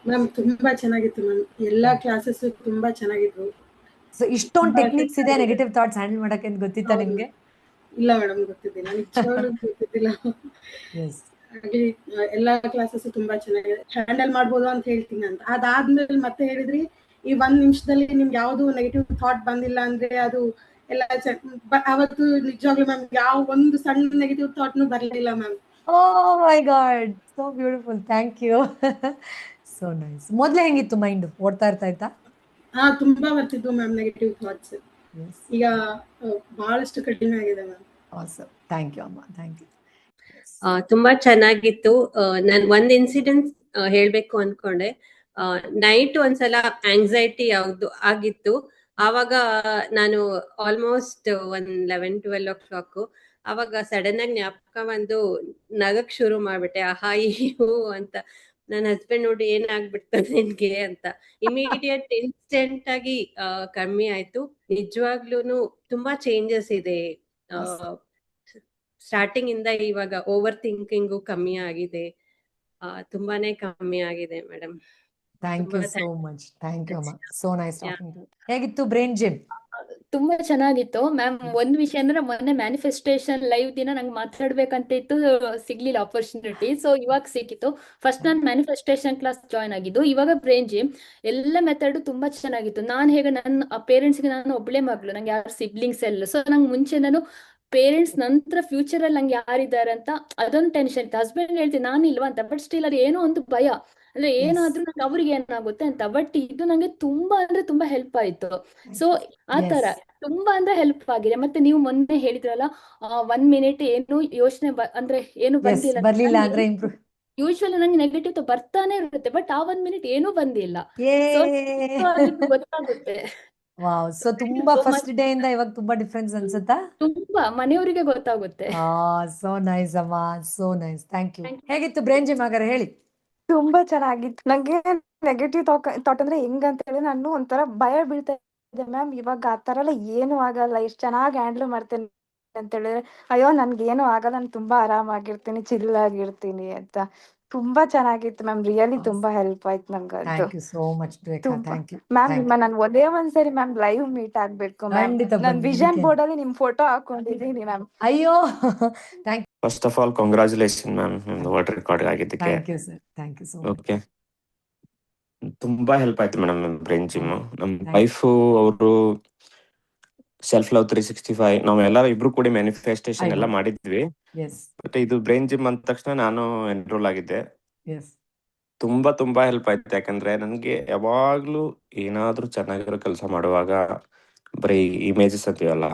Ma'am ತುಂಬಾ ಚೆನ್ನಾಗಿತ್ತು ma'am. ಎಲ್ಲಾ ಕ್ಲಾಸಸ್ ತುಂಬಾ ಚೆನ್ನಾಗಿದ್ವು. ಸೊ ಇಷ್ಟೊಂದು ತುಂಬಾ ಟೆಕ್ನಿಕ್ಸ್ ಇದೆ ಚೆನ್ನಾಗಿದೆ. ನೆಗೆಟಿವ್ ಥಾಟ್ಸ್ ಹ್ಯಾಂಡಲ್ ಮಾಡಕ್ಕೆ ಅಂತ ಗೊತ್ತಿತ್ತಾ ಹೌದು. ನಿಮ್ಗೆ? ಇಲ್ಲ ಮೇಡಮ್ ಗೊತ್ತಿದ್ದಿಲ್ಲ. ನಿಜವಾಗ್ಲೂ ಗೊತ್ತಿದ್ದಿಲ್ಲ. ಎಸ್. ಹಾಗೆ ಎಲ್ಲಾ ಕ್ಲಾಸಸ್ ತುಂಬಾ ಚೆನ್ನಾಗಿದೆ. ಹ್ಯಾಂಡಲ್ ಮಾಡ್ಬೋದು ಅಂತ ಹೇಳ್ತೀನಿ ಅಂತ. ಅದಾದ್ಮೇಲೆ ಮತ್ತೆ ಹೇಳಿದ್ರಿ, ಈ 1 ನಿಮಿಷದಲ್ಲಿ ನಿಮ್ಗೆ ಯಾವ್ದು ನೆಗೆಟಿವ್ ಥಾಟ್ ಬಂದಿಲ್ಲ ಅಂದ್ರೆ ಅದು ಎಲ್ಲ ಅವತ್ತು ನಿಜವಾಗ್ಲೂ ಮ್ಯಾಮ್ ಯಾವ ಒಂದು ಸಣ್ಣ ನೆಗೆಟಿವ್ ಥಾಟ್‌ನು ಬರ್ಲಿಲ್ಲ ma'am. Oh my god, so beautiful, thank you. So nice. ಮೊದ್ಲೇ ಹೆಂಗಿತ್ತು ಮೈಂಡ್? ಓಡ್ತಾ ಇತ್ತಾ? ಹಾ ತುಂಬಾ ಬರ್ತಿದ್ವು ಮ್ಯಾಮ್ ನೆಗೆಟಿವ್ ಥಾಟ್ಸ್. ಎಸ್. ಈಗ ಬಹಳಷ್ಟು ಕಡಿಮೆ ಆಗಿದೆ ಮ್ಯಾಮ್. ಆಸಮ್, ಥ್ಯಾಂಕ್ ಯು ಅಮ್ಮ, ಥ್ಯಾಂಕ್ ಯು. ತುಂಬಾ ಚೆನ್ನಾಗಿತ್ತು. ನಾನು ಒಂದ್ ಇನ್ಸಿಡೆಂಟ್ ಹೇಳ್ಬೇಕು ಅನ್ಕೊಂಡೆ. ನೈಟ್ ಒಂದ್ಸಲ ಆಂಗ್ಸೈಟಿ ಯಾವ್ದು ಆಗಿತ್ತು. ಆವಾಗ ನಾನು ಆಲ್ಮೋಸ್ಟ್ 11-12 ಅವಾಗ ಸಡನ್ ಆಗಿ ಜ್ಞಾಪಕ ಬಂದು ನಗಕ್ ಶುರು ಮಾಡ್ಬಿಟ್ಟೆ. ಆಹಾ ಇವು ಅಂತ. ನನ್ನ ಹಸ್ಬೆಂಡ್ ನೋಡಿ ಏನಾಗ್ಬಿಡ್ತದೆ ನಿನ್ಗೆ ಅಂತ. ಇಮಿಡಿಯೇಟ್ ಇನ್ಸ್ಟೆಂಟ್ ಆಗಿ ಕಮ್ಮಿ ಆಯ್ತು. ನಿಜವಾಗ್ಲೂನು ತುಂಬಾ ಚೇಂಜಸ್ ಇದೆ. ಸ್ಟಾರ್ಟಿಂಗ್ ಇಂದ ಇವಾಗ ಓವರ್ ಥಿಂಕಿಂಗು ಕಮ್ಮಿ ಆಗಿದೆ. ತುಂಬಾನೇ ಕಮ್ಮಿ ಆಗಿದೆ madam. Thank you so much. Thank you ಅಮ್ಮ. So nice talking to. ಹೇಗಿತ್ತು ಬ್ರೈನ್ ಜಿಮ್? ತುಂಬಾ ಚೆನ್ನಾಗಿತ್ತು ಮ್ಯಾಮ್. ಒಂದ್ ವಿಷಯ ಅಂದ್ರೆ ಮೊನ್ನೆ ಮ್ಯಾನಿಫೆಸ್ಟೇಷನ್ ಲೈವ್ ದಿನ ನಂಗೆ ಮಾತಾಡ್ಬೇಕಂತ ಇತ್ತು, ಸಿಗ್ಲಿಲ್ಲ ಆಪರ್ಚುನಿಟಿ. ಸೊ ಇವಾಗ ಸಿಕ್ಕಿತ್ತು. ಫಸ್ಟ್ ನಾನು ಮ್ಯಾನಿಫೆಸ್ಟೇಷನ್ ಕ್ಲಾಸ್ ಜಾಯ್ನ್ ಆಗಿದ್ದು, ಇವಾಗ ಬ್ರೈನ್ ಜಿಮ್. ಎಲ್ಲ ಮೆಥಡ್ ತುಂಬಾ ಚೆನ್ನಾಗಿತ್ತು. ನಾನು ಹೇಗೆ ನನ್ನ ಪೇರೆಂಟ್ಸ್ಗೆ ನಾನು ಒಬ್ಳೆ ಮಗಳು, ನಂಗೆ ಯಾರು ಸಿಬ್ಲಿಂಗ್ಸ್ ಎಲ್ಲ. ಸೊ ನಂಗೆ ಮುಂಚೆ ನಾನು ಪೇರೆಂಟ್ಸ್ ನಂತರ ಫ್ಯೂಚರ್ ಅಲ್ಲಿ ನಂಗೆ ಯಾರಿದ್ದಾರೆ ಅಂತ ಅದೊಂದು ಟೆನ್ಷನ್ ಇತ್ತು. ಹಸ್ಬೆಂಡ್ ಹೇಳ್ತೀನಿ ನಾನು ಇಲ್ವಾ ಅಂತ, ಬಟ್ ಸ್ಟಿಲ್ ಅದು ಏನೋ ಒಂದು ಭಯ, ಅಂದ್ರೆ ಏನಾದ್ರೂ ನಂಗೆ ಅವ್ರಿಗೆ ಏನಾಗುತ್ತೆ ಅಂತ. ಬಟ್ ಇದು ನಂಗೆ ತುಂಬಾ ಅಂದ್ರೆ ತುಂಬಾ ಹೆಲ್ಪ್ ಆಯ್ತು. ಸೊ ಆತರ ತುಂಬಾ ಅಂದ್ರೆ ಹೆಲ್ಪ್ ಆಗಿದೆ. ಮತ್ತೆ ನೀವು ಮೊನ್ನೆ ಹೇಳಿದ್ರಲ್ಲ 1 ಮಿನಿಟ್ ಏನು ಯೋಚನೆ ಅಂದ್ರೆ ಏನು ಬರ್ಲಿಲ್ಲ ಅಂದ್ರೆ ಇಂಪ್ರೂವ್. ಯೂಶ್ವಲಿ ನಂಗೆ ನೆಗೆಟಿವ್ ಬರ್ತಾನೆ ಇರುತ್ತೆ, ಬಟ್ ಆ 1 ಮಿನಿಟ್ ಏನೂ ಬಂದಿಲ್ಲ. ಸೊ ಗೊತ್ತಾಗುತ್ತೆ. ವಾವ್. ಸೊ ತುಂಬಾ ಫಸ್ಟ್ ಡೇ ಇಂದ ಇವಾಗ ತುಂಬಾ ಡಿಫರೆನ್ಸ್ ಅನ್ಸುತ್ತಾ? ತುಂಬಾ ಮನೆಯವರಿಗೆ ಗೊತ್ತಾಗುತ್ತೆ. ಸೋ ನೈಸ್ ಅಮ್ಮ, ಸೋ ನೈಸ್, ಥ್ಯಾಂಕ್ ಯು. ಹೇಗಿತ್ತು ಬ್ರೈನ್ ಜಿಮ್ ಹಾಗಾದ್ರೆ ಹೇಳಿ? ತುಂಬಾ ಚೆನ್ನಾಗಿತ್ತು. ನಂಗೆ ನೆಗೆಟಿವ್ ಥಾಟ್ ಅಂದ್ರೆ ಹೆಂಗಂತ ಹೇಳಿ ನಾನು ಒಂಥರ ಭಯ ಬೀಳ್ತಾ ಇದ್ದೆ ಮ್ಯಾಮ್. ಇವಾಗ ಆ ತರ ಎಲ್ಲ ಏನು ಆಗಲ್ಲ, ಎಷ್ಟು ಚೆನ್ನಾಗಿ ಹ್ಯಾಂಡಲ್ ಮಾಡ್ತೇನೆ ಅಂತ ಹೇಳಿದ್ರೆ, ಅಯ್ಯೋ ನನ್ಗೇನು ಆಗಲ್ಲ, ನಾನು ತುಂಬಾ ಆರಾಮಾಗಿರ್ತೀನಿ, ಚಿಲ್ ಆಗಿರ್ತೀನಿ ಅಂತ. ತುಂಬಾ ಚೆನ್ನಾಗಿತ್ತು ಮ್ಯಾಮ್. ರಿಯಲಿ ತುಂಬಾ ಹೆಲ್ಪ್ ಆಯ್ತು ನಂಗೆ ಅದು. Thank you so much Rekha, thank you ma'am. ನಿಮ್ಮ ನಾನು ಒಂದೇ ಒಂದ್ಸರಿ ಮ್ಯಾಮ್ ಲೈವ್ ಮೀಟ್ ಆಗ್ಬೇಕು ಮ್ಯಾಮ್. ಖಂಡಿತ ನಾನು ವಿಷನ್ ಬೋರ್ಡ್ ಅಲ್ಲಿ ನಿಮ್ ಫೋಟೋ ಹಾಕೊಂಡಿದ್ದೀನಿ ಮ್ಯಾಮ್. ಅಯ್ಯೋ thank you. First of all congratulation ma'am, world record ಆಗಿದ್ದಕ್ಕೆ. Thank you sir, thank you so much. Okay, ತುಂಬಾ ಹೆಲ್ಪ್ ಆಯ್ತು ಮೇಡಮ್ ಬ್ರೈನ್ ಜಿಮ್. ನಮ್ಮ you. ವೈಫ್ ಅವರು ಸೆಲ್ಫ್ ಲವ್ 365 ನಾವೆಲ್ಲ ಇಬ್ರು ಕೂಡಿ ಮ್ಯಾನಿಫೆಸ್ಟೇಷನ್ ಎಲ್ಲ ಮಾಡಿದ್ವಿ. ಎಸ್ ಬಟ್ ಇದು ಬ್ರೈನ್ ಜಿಮ್ ಅಂದ ತಕ್ಷಣ ನಾನು ಎನ್ರೋಲ್ ಆಗಿದ್ದೆ. ಎಸ್. ತುಂಬಾ ಹೆಲ್ಪ್ ಆಯ್ತು. ಯಾಕಂದ್ರೆ ನನ್ಗೆ ಯಾವಾಗ್ಲೂ ಏನಾದ್ರೂ ಚೆನ್ನಾಗಿರೋ ಕೆಲಸ ಮಾಡುವಾಗ ಬರೀ ಇಮೇಜಸ್ ಅಂತೀವಲ್ಲ,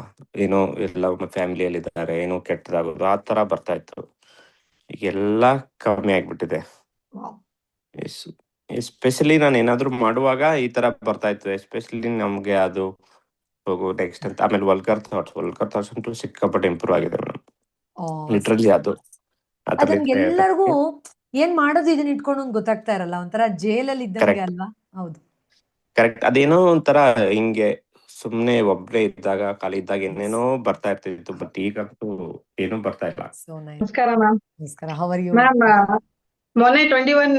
ಏನೋ ಎಲ್ಲ ಫ್ಯಾಮಿಲಿಯಲ್ಲಿ ಇದ್ದಾರೆ, ಏನೋ ಕೆಟ್ಟದಾಗೋದು ಆ ತರ ಬರ್ತಾ ಇತ್ತು. ಈಗೆಲ್ಲ ಕಮ್ಮಿ ಆಗ್ಬಿಟ್ಟಿದೆ. ಎಸ್ಪೆಷಲಿ ನಾನು ಏನಾದ್ರು ಮಾಡುವಾಗ ಈ ತರ ಬರ್ತಾ ಇತ್ತು. ಎಸ್ಪೆಷಲಿ ನಮ್ಗೆ ಅದು ಹೋಗು ನೆಕ್ಸ್ಟ್ ಅಂತ. ಆಮೇಲೆ ವಲ್ಗರ್ ಥಾಟ್ಸ್ ಅಂತೂ ಸಿಕ್ಕಾಪಟ್ಟೆ ಇಂಪ್ರೂವ್ ಆಗಿದೆ ಮೇಡಮ್. ಲಿಟ್ರಲಿ ಅದು ಎಲ್ಲರಿಗೂ ಏನ್ ಮಾಡೋದು ಇದನ್ನ ಇಟ್ಕೊಂಡು ಗೊತ್ತಾಗ್ತಾ ಇರಲ್ಲ. ಒಂಥರ ಜೈಲಲ್ಲಿ ಇದ್ದಂಗೆ ಅಲ್ವಾ? ಹೌದು, ಕರೆಕ್ಟ್. ಅದೇನೋ ಒಂಥರ ಹಿಂಗೆ ಸುಮ್ನೆ ಒಬ್ರೇ ಇದ್ದಾಗ, ಖಾಲಿ ಇದ್ದಾಗ ಏನೇನೋ ಬರ್ತಾ ಇರ್ತಿತ್ತು. ಬಟ್ ಈಗಂತೂ ಏನೂ ಬರ್ತಾ ಇಲ್ಲ. ನಮಸ್ಕಾರ ಮ್ಯಾಮ್. ನಮಸ್ಕಾರ. How are you ma'am? ಮೊನ್ನೆ 21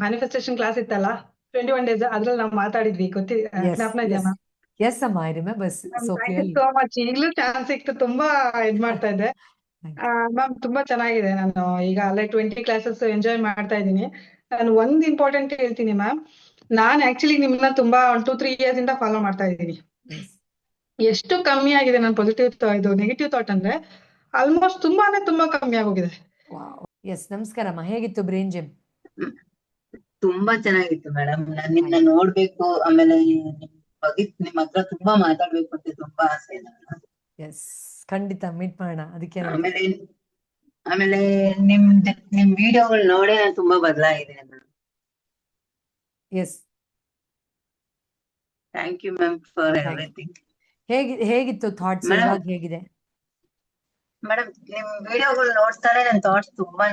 ಮ್ಯಾನಿಫೆಸ್ಟೇಷನ್ ಕ್ಲಾಸ್ ಇತ್ತಲ್ಲ, 21 ಡೇಸ್, ಅದ್ರಲ್ಲಿ ನಾವು ಮಾತಾಡಿದ್ವಿ, ಜ್ಞಾಪನ ಇದೆಯಾ ಮ್ಯಾಮ್? ಎಸ್ ಅಮ್ಮ, I remember so clearly. So much. ಈಗಲೂ ಚಾನ್ಸ್ ಸಿಕ್ತು, ತುಂಬಾ ಇದ್ ಮಾಡ್ತಾ ಇದ್ದೆ ಮ್ಯಾಮ್. ತುಂಬಾ ಚೆನ್ನಾಗಿದೆ. ನಾನು ಈಗ ಅಲ್ಲೇ 20 ಕ್ಲಾಸಸ್ ಎಂಜಾಯ್ ಮಾಡ್ತಾ ಇದ್ದೀನಿ. ನಾನು ಒಂದ್ ಇಂಪಾರ್ಟೆಂಟ್ ಹೇಳ್ತೀನಿ ಮ್ಯಾಮ್. ನಾನ್ ಆಕ್ಚುಲಿ ನಿಮ್ಮನ್ನ ತುಂಬಾ 2-3 ಇಯರ್ಸ್ ಇಂದ ಫಾಲೋ ಮಾಡ್ತಾ ಇದ್ದೀನಿ. ಎಷ್ಟು ಕಮ್ಮಿ ಆಗಿದೆ ನನ್ನ ಪಾಸಿಟಿವ್ ಇದು ನೆಗೆಟಿವ್ ಥಾಟ್ ಅಂದ್ರೆ ಆಲ್ಮೋಸ್ಟ್ ತುಂಬಾ ಕಮ್ಮಿ ಆಗೋಗಿದೆ. ಎಸ್. ನಮಸ್ಕಾರಮ್ಮ, ಹೇಗಿತ್ತು ಬ್ರೈನ್ ಜಿಮ್? ತುಂಬಾ ಚೆನ್ನಾಗಿತ್ತು ಮೇಡಮ್. ನಾನು ನಿಮ್ಮನ್ನ ನೋಡ್ಬೇಕು, ಆಮೇಲೆ ನಿಮ್ಮ ಹತ್ರ ತುಂಬಾ ಮಾತಾಡ್ಬೇಕು ಅಂತ ತುಂಬಾ ಆಸೆ ಇದೆ. ಎಸ್, ಖಂಡಿತ ಮೀಟ್ ಮಾಡೋಣ. ಅದಕ್ಕೆ ಆಮೇಲೆ ನಿಮ್ ವಿಡಿಯೋಗಳು ನೋಡೇ ನಾನು ತುಂಬಾ ಬದಲಾಗಿದೆ madam. Yes, thank you ma'am for everything. ಹೇಗಿತ್ತು ಥಾಟ್ಸ್? ಇವಾಗ ಹೇಗಿದೆ ಮೇಡಮ್? ನಿಮ್ ವಿಡಿಯೋಗಳು ನೋಡ್ತಾನೆ ನನ್ನ ಥಾಟ್ಸ್ ತುಂಬಾ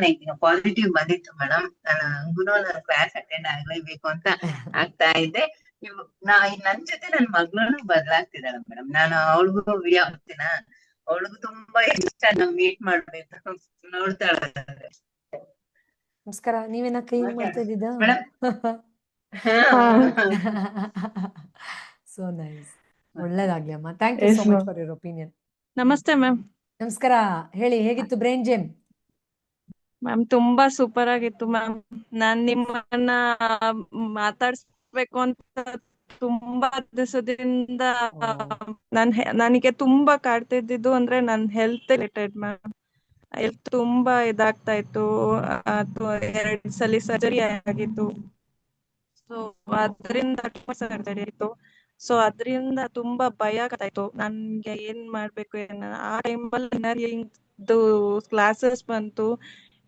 ಪಾಸಿಟಿವ್ ಬಂದಿತ್ತು ಮೇಡಮ್. ನಾನು ಕ್ಲಾಸ್ ಅಟೆಂಡ್ ಆಗ್ಲೇಬೇಕು ಅಂತ ಆಗ್ತಾ ಇದ್ದೆ. ನನ್ ಜೊತೆ ನನ್ ಮಗಳು ಬದಲಾಗ್ತಿದ್ದಾಳೆ ಮೇಡಮ್. ನಾನು ಅವಳಿಗೂ ವಿಡಿಯೋ ಹಾಕ್ತೀನ, ಅವಳಿಗೂ ತುಂಬಾ ಇಷ್ಟ. ನಾವು ಮೀಟ್ ಮಾಡ್ಬೇಕು, ನೋಡ್ತಾಳೆ. ನಮಸ್ಕಾರ. ನೀವೇನ ಕೈ ಮಾಡ್ತಾ ಇದ್ದಿದ್ದ? Madam so nice. ಒಳ್ಳೇದಾಗ್ಲಿ ಅಮ್ಮ. Thank you so much for your opinion. ನಮಸ್ತೆ ಮ್ಯಾಮ್. ನಮಸ್ಕಾರ. ಹೇಳಿ, ಹೇಗಿತ್ತು ಬ್ರೈನ್ ಜೇಮ್? ಮ್ಯಾಮ್ ತುಂಬಾ ಸೂಪರ್ ಆಗಿತ್ತು ಮ್ಯಾಮ್. ನಾನ್ ನಿಮ್ಮನ್ನ ಮಾತಾಡ್ಸ್ಬೇಕು ಅಂತ ತುಂಬಾ ದಿವಸದಿಂದ ನನಗೆ ತುಂಬಾ ಕಾಡ್ತಿದ್ದು ಅಂದ್ರೆ ನನ್ ಹೆಲ್ತ್ ರಿಲೇಟೆಡ್ ಮ್ಯಾಮ್. ಹೆಲ್ತ್ ತುಂಬಾ ಇದಾಗ್ತಾ ಇತ್ತು. ಅದು 2 ಸಲ ಸರ್ಜರಿ ಆಗಿತ್ತು. ಸೊ ಅದರಿಂದ ಸರ್ಜರಿ ಆಯ್ತು. ಸೊ ಅದರಿಂದ ತುಂಬಾ ಭಯ ಆಗ್ತಾ ಇತ್ತು ನನ್ಗೆ, ಏನ್ ಮಾಡ್ಬೇಕು ಆ ಟೈಮಲ್ಲಿ ಕ್ಲಾಸಸ್ ಬಂತು.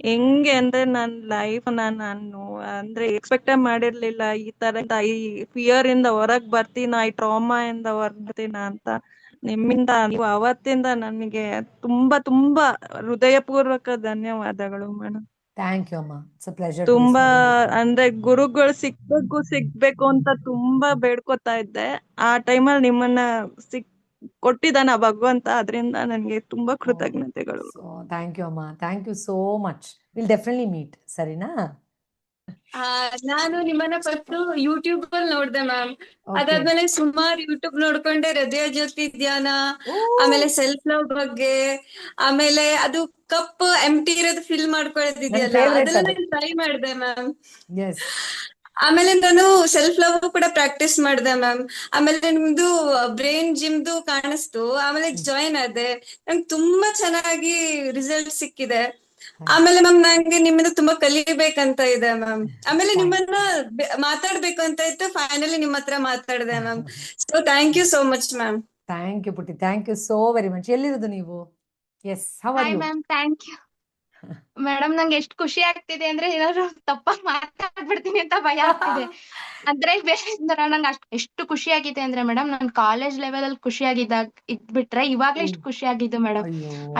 ಹೆಂಗೆ ಅಂದ್ರೆ ನನ್ನ ಲೈಫ್ ನಾನು ಅಂದ್ರೆ ಎಕ್ಸ್ಪೆಕ್ಟೇ ಮಾಡಿರ್ಲಿಲ್ಲ ಈ ತರ ಈ ಫಿಯರ್ ಇಂದ ಹೊರಗ್ ಬರ್ತೀನ, ಈ ಟ್ರಾಮಾ ಇಂದ ಹೊರಗ್ ಬರ್ತೀನ ಅಂತ. ನಿಮ್ಮಿಂದ, ನೀವು ಅವತ್ತಿಂದ ನನಗೆ ತುಂಬಾ ತುಂಬಾ ಹೃದಯಪೂರ್ವಕ ಧನ್ಯವಾದಗಳು ಮೇಡಮ್. ಥ್ಯಾಂಕ್ ಯು ಅಮ್ಮ. It's a pleasure. ತುಂಬಾ ಅಂದ್ರೆ ಗುರುಗಳು ಸಿಗ್ಬೇಕು ಅಂತ ತುಂಬಾ ಬೇಡ್ಕೊತಾ ಇದ್ದೆ. ಆ ಟೈಮಲ್ಲಿ ನಿಮ್ಮನ್ನ ಕೊಟ್ಟಿದ್ದಾನ ಭಗವಂತ. ಅದರಿಂದ ನನಗೆ ತುಂಬಾ ಕೃತಜ್ಞತೆಗಳು. ಥ್ಯಾಂಕ್ ಯು ಅಮ್ಮ. Thank you so much. Will definitely meet. ಸರಿನಾ? ನಾನು ನಿಮ್ಮನ್ನ ಫಸ್ಟ್ ಯೂಟ್ಯೂಬ್ ಅಲ್ಲಿ ನೋಡ್ದೆ ಮ್ಯಾಮ್. ಅದಾದ್ಮೇಲೆ ಸುಮಾರು ಯೂಟ್ಯೂಬ್ ನೋಡ್ಕೊಂಡೆ, ಹೃದಯ ಜ್ಯೋತಿ ಧ್ಯಾನ, ಆಮೇಲೆ ಸೆಲ್ಫ್ ಲವ್ ಬಗ್ಗೆ, ಆಮೇಲೆ ಅದು ಕಪ್ ಎಂಟಿ ಇರೋದು ಫಿಲ್ ಮಾಡ್ಕೊಳ್ಳೋದಿದೆಯಲ್ಲ, ಅದೆಲ್ಲ ನಾನು ಟ್ರೈ ಮಾಡಿದೆ ಮ್ಯಾಮ್. ಆಮೇಲೆ ನಾನು ಸೆಲ್ಫ್ ಲವ್ ಕೂಡ ಪ್ರಾಕ್ಟೀಸ್ ಮಾಡಿದೆ ಮ್ಯಾಮ್. ಆಮೇಲೆ ನಿಮ್ದು ಬ್ರೈನ್ ಜಿಮ್ದು ಕಾಣಿಸ್ತು, ಆಮೇಲೆ ಜಾಯಿನ್ ಆದೆ. ನಂಗೆ ತುಂಬಾ ಚೆನ್ನಾಗಿ ರಿಸಲ್ಟ್ ಸಿಕ್ಕಿದೆ. ಆಮೇಲೆ ಮ್ಯಾಮ್ ನಂಗೆ ನಿಮ್ಮಿಂದ ತುಂಬಾ ಕಲಿಬೇಕಂತ ಇದೆ ಮ್ಯಾಮ್. ಆಮೇಲೆ ನಿಮ್ಮನ್ನ ಮಾತಾಡ್ಬೇಕು ಅಂತ ಇತ್ತು, ಫೈನಲಿ ನಿಮ್ಮ ಹತ್ರ ಮಾತಾಡಿದೆ ma'am. So thank you so much ma'am. Thank you ಪುಟ್ಟಿ. Thank you so very much. ಎಲ್ಲಿರೋದು ನೀವು? Yes, how are you? Ma'am thank you madam. ನಂಗೆ ಎಷ್ಟು ಖುಷಿ ಆಗ್ತಿದೆ ಅಂದ್ರೆ ಏನಾದ್ರು ತಪ್ಪಾಗಿ ಮಾತಾಡ್ಬಿಡ್ತೀನಿ ಅಂತ ಭಯ ಆಗ್ತಿದೆ. ಅಂದ್ರೆ ನಂಗೆ ಎಷ್ಟು ಖುಷಿ ಆಗಿದೆ ಅಂದ್ರೆ ಮೇಡಮ್, ನಾನು ಕಾಲೇಜ್ ಲೆವೆಲ್ ಅಲ್ಲಿ ಇದ್ಬಿಟ್ರೆ ಇವಾಗ್ಲೇ ಇಷ್ಟು ಖುಷಿ ಆಗಿದ್ದು ಮೇಡಮ್.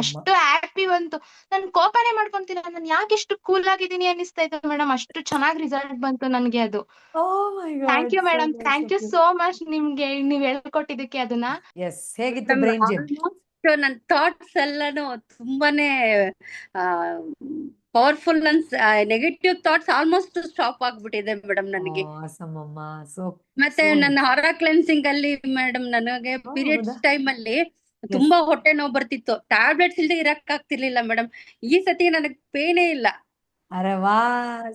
ಅಷ್ಟು ಹ್ಯಾಪಿ ಬಂತು. ನನ್ ಕೋಪನೇ ಮಾಡ್ಕೊಂತಿಲ್ಲ, ನಾನು ಯಾಕೆ ಎಷ್ಟು ಕೂಲ್ ಆಗಿದ್ದೀನಿ ಅನಿಸ್ತಾ ಇತ್ತು ಮೇಡಮ್. ಅಷ್ಟು ಚೆನ್ನಾಗಿ ರಿಸಲ್ಟ್ ಬಂತು ನನ್ಗೆ ಅದು. Thank you madam. Thank you so much ನಿಮ್ಗೆ, ನೀವ್ ಹೇಳ್ಕೊಟ್ಟಿದ್ದಕ್ಕೆ ಅದನ್ನ. ಎಸ್, ಹೇಗಿತ್ತು ಬ್ರೈನ್ ಜಿಮ್? ನನ್ನ ಥಾಟ್ಸ್ ಎಲ್ಲಾನು ತುಂಬಾನೇ powerful. Negative thoughts almost stop ಆಗ್ಬಿಟ್ಟಿದೆ ಮೇಡಮ್ ನನಗೆ. ಮತ್ತೆ ನನ್ನ ಹಾರ ಕ್ಲೆನ್ಸಿಂಗ್ ಅಲ್ಲಿ ಮೇಡಮ್, ನನಗೆ ಪೀರಿಯಡ್ಸ್ ಟೈಮ್ ಅಲ್ಲಿ ತುಂಬಾ ಹೊಟ್ಟೆ ನೋವು ಬರ್ತಿತ್ತು. ಟ್ಯಾಬ್ಲೆಟ್ಸ್ ಇಲ್ದೆ ಇರಕ್ ಆಗ್ತಿರ್ಲಿಲ್ಲ ಮೇಡಮ್. ಈ ಸತಿ ನನಗ್ ಪೇನೇ ಇಲ್ಲ. ಅರೆ ವಾ,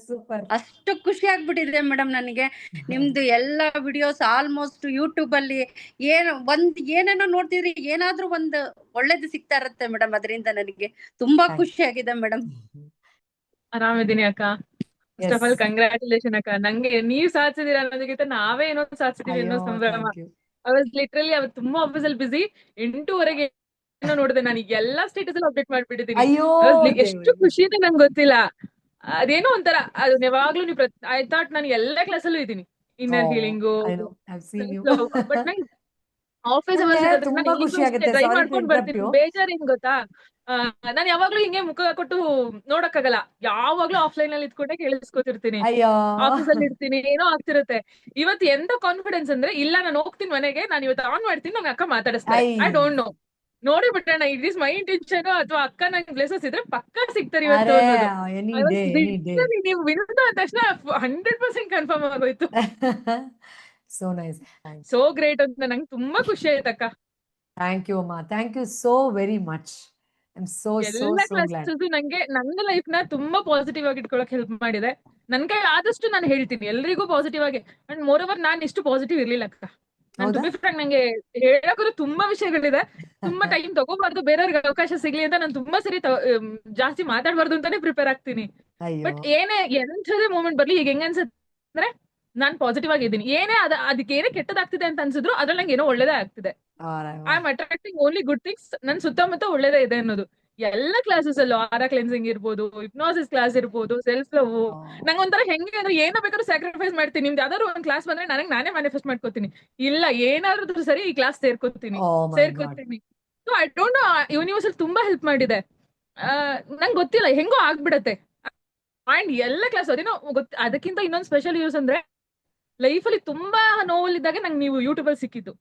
ಸೂಪರ್. ಅಷ್ಟು ಖುಷಿ ಆಗ್ಬಿಟ್ಟಿದೆ ಮೇಡಮ್ ನನಗೆ. ನಿಮ್ದು ಎಲ್ಲಾ ವಿಡಿಯೋಸ್ ಆಲ್ಮೋಸ್ಟ್ ಯೂಟ್ಯೂಬ್ ಅಲ್ಲಿ ಏನೇನೋ ನೋಡ್ತಿದ್ರಿ, ಏನಾದ್ರೂ ಒಂದು ಒಳ್ಳೇದು ಸಿಗ್ತಾ ಇರುತ್ತೆ ಮೇಡಮ್. ಅದರಿಂದ ನನಗೆ ತುಂಬಾ ಖುಷಿ ಆಗಿದೆ ಮೇಡಮ್. ಆರಾಮಿದ್ದೀನಿ ಅಕ್ಕ. ಫಸ್ಟ್ ಆಫ್ ಆಲ್ ಕಂಗ್ರಾಚುಲೇಷನ್ ಅಕ್ಕ. ನಂಗೆ ನೀವ್ ಸಾಧಿಸಿದೀರ ಅನ್ನೋದಕ್ಕಿಂತ ನಾವೇ ಏನೋ ಸಾಧಿಸಿದೀವಿ ಅನ್ನೋ ಸಂಭ್ರಮ. ಲಿಟ್ರಲಿ ಅವತ್ತು ತುಂಬಾ ಆಫೀಸ್ ಅಲ್ಲಿ ಬಿಸಿ. 8:30 ಏನೋ ನೋಡಿದೆ ನಾನು. ಎಲ್ಲಾ ಸ್ಟೇಟಸ್ ಅಲ್ಲಿ ಅಪ್ಡೇಟ್ ಮಾಡ್ಬಿಟ್ಟಿದ್ದೀನಿ. ಎಷ್ಟು ಖುಷಿ ಇದೆ ನಂಗೆ ಗೊತ್ತಿಲ್ಲ. ಅದೇನೋ ಒಂಥರ ಅದು ಯಾವಾಗ್ಲೂ ನೀವು ಐ ಥಾಟ್ ನಾನು ಎಲ್ಲಾ ಕ್ಲಾಸ್ ಅಲ್ಲೂ ಇದ್ದೀನಿ. ಇನ್ನರ್ ಹೀಲಿಂಗು, ಬಟ್ ನಂಗೆ ಆಫೀಸ್ ಟ್ರೈ ಮಾಡ್ಕೊಂಡ್ ಬರ್ತೀನಿ. ಬೇಜಾರ್ ಏನ್ ಗೊತ್ತಾ, ನಾನ್ ಯಾವಾಗ್ಲೂ ಹಿಂಗೆ ಮುಖ ಕೊಟ್ಟು ನೋಡಕ್ಕಾಗಲ್ಲ. ಯಾವಾಗ್ಲೂ ಆಫ್ಲೈನ್ ಅಲ್ಲಿ ಇದ್ಕೊಂಡೆ ಕೇಳಿಸ್ಕೊತಿರ್ತೀನಿ. ಆಫೀಸ್ ಅಲ್ಲಿ ಇರ್ತೀನಿ, ಏನೋ ಆಗ್ತಿರುತ್ತೆ. ಇವತ್ತು ಎಂತ ಕಾನ್ಫಿಡೆನ್ಸ್ ಅಂದ್ರೆ, ಇಲ್ಲ ನಾನು ಹೋಗ್ತೀನಿ ಮನೆಗೆ, ನಾನು ಇವತ್ತು ಆನ್ ಮಾಡ್ತೀನಿ, ನನ್ ಅಕ್ಕ ಮಾತಾಡಿಸ್ತಾರೆ. ಐ ಡೋಂಟ್ ನೋ, ನೋಡಿ ಬಿಟ್ಟಣ ಇಟ್ ಇಸ್ ಮೈ ಇಂಟೆನ್ಷನ್ ಅಥವಾ ಅಕ್ಕ ನಂಗೆ ಪ್ಲೇಸಸ್ ಇದ್ರೆ ಪಕ್ಕ ಸಿಗ್ತಾರೆ ಇವತ್ತು ಅನ್ನೋದು. ನೀವು ವಿನುತ ಅಂದ ತಕ್ಷಣ 100% ಕನ್ಫರ್ಮ್ ಆಗೋಯ್ತು. ಸೋ ನೈಸ್, ಸೋ ಗ್ರೇಟ್ ಅಂತ ನಂಗೆ ತುಂಬಾ ಖುಷಿ ಆಯ್ತಕ್ಕ. ಥ್ಯಾಂಕ್ ಯು ಅಮ್ಮ. Thank you so very much. ಎಲ್ಲ ಕ್ಲಾಸಸ್ ನಂಗೆ ನನ್ನ ಲೈಫ್ ನ ತುಂಬಾ ಪಾಸಿಟಿವ್ ಆಗಿ ಇಟ್ಕೊಳಕ್ ಹೆಲ್ಪ್ ಮಾಡಿದೆ. ನನ್ ಕೈ ಆದಷ್ಟು ನಾನು ಹೇಳ್ತೀನಿ ಎಲ್ರಿಗೂ ಪಾಸಿಟಿವ್ ಆಗಿ. ಅಂಡ್ ಮೋರ್ ಓವರ್ ನಾನ್ ಇಷ್ಟು ಪಾಸಿಟಿವ್ ಇರ್ಲಿಲ್ಲ ಅಕ್ಕ. ನಂಗೆ ಹೇಳಕ್ಕೋದು ತುಂಬಾ ವಿಷಯಗಳಿದೆ. ತುಂಬಾ ಟೈಮ್ ತಗೋಬಾರ್ದು, ಬೇರೆಯವ್ರಿಗೆ ಅವಕಾಶ ಸಿಗ್ಲಿ ಅಂತ ನಾನು ತುಂಬಾ ಸರಿ ಜಾಸ್ತಿ ಮಾತಾಡ್ಬಾರ್ದು ಅಂತಾನೆ ಪ್ರಿಪೇರ್ ಆಗ್ತೀನಿ. ಬಟ್ ಏನೇ ಎಂಥದೇ ಮೂಮೆಂಟ್ ಬರ್ಲಿ, ಈಗ ಹೆಂಗ ಅನ್ಸುತ್ತೆ ನಾನ್ ಪಾಸಿಟಿವ್ ಆಗಿದ್ದೀನಿ. ಏನೇ ಅದಕ್ಕೆ ಏನೇ ಕೆಟ್ಟದಾಗ್ತಿದೆ ಅಂತ ಅನ್ಸಿದ್ರು ಅದ್ರಲ್ಲಿ ನಂಗೆ ಏನೋ ಒಳ್ಳೇದೇ ಆಗ್ತಿದೆ. I am attracting only good things. ನನ್ ಸುತ್ತಮುತ್ತ ಒಳ್ಳೇದೇ ಇದೆ ಅನ್ನೋದು. ಎಲ್ಲ ಕ್ಲಾಸಸ್ ಅಲ್ಲೂ ಆರಾ ಕ್ಲೆನ್ಸಿಂಗ್ ಇರ್ಬೋದು, ಹಿಪ್ನೋಸಿಸ್ ಕ್ಲಾಸ್ ಇರ್ಬೋದು, ಸೆಲ್ಫ್ ಲವ್, ನಂಗೊಂಥರ ಹೆಂಗೆ ಅಂದ್ರೆ ಏನೋ ಬೇಕಾದ್ರೂ ಸ್ಯಾಕ್ರಿಫೈಸ್ ಮಾಡ್ತೀನಿ. ನಿಮ್ದು ಯಾವ್ದಾದ್ರು ಒಂದ್ ಕ್ಲಾಸ್ ಬಂದ್ರೆ ನಾನೇ ಮ್ಯಾನಿಫೆಸ್ಟ್ ಮಾಡ್ಕೋತೀನಿ. ಇಲ್ಲ ಏನಾದ್ರೂ ಸರಿ ಈ ಕ್ಲಾಸ್ ಸೇರ್ಕೋತೀನಿ. So I don't know, universal ತುಂಬಾ ಹೆಲ್ಪ್ ಮಾಡಿದೆ. ನಂಗೆ ಗೊತ್ತಿಲ್ಲ ಹೆಂಗೋ ಆಗ್ಬಿಡತ್ತೆ. ಅಂಡ್ ಎಲ್ಲ ಕ್ಲಾಸ್ ಅದೇನೋ ಅದಕ್ಕಿಂತ ಇನ್ನೊಂದು ಸ್ಪೆಷಲ್ ಯೂಸ್ ಅಂದ್ರೆ, ಲೈಫ್ ಅಲ್ಲಿ ತುಂಬಾ ನೋವಲ್ಲಿದ್ದಾಗ ನಂಗೆ ನೀವು ಯೂಟ್ಯೂಬ್ ಅಲ್ಲಿ ಸಿಕ್ಕಿತ್ತು.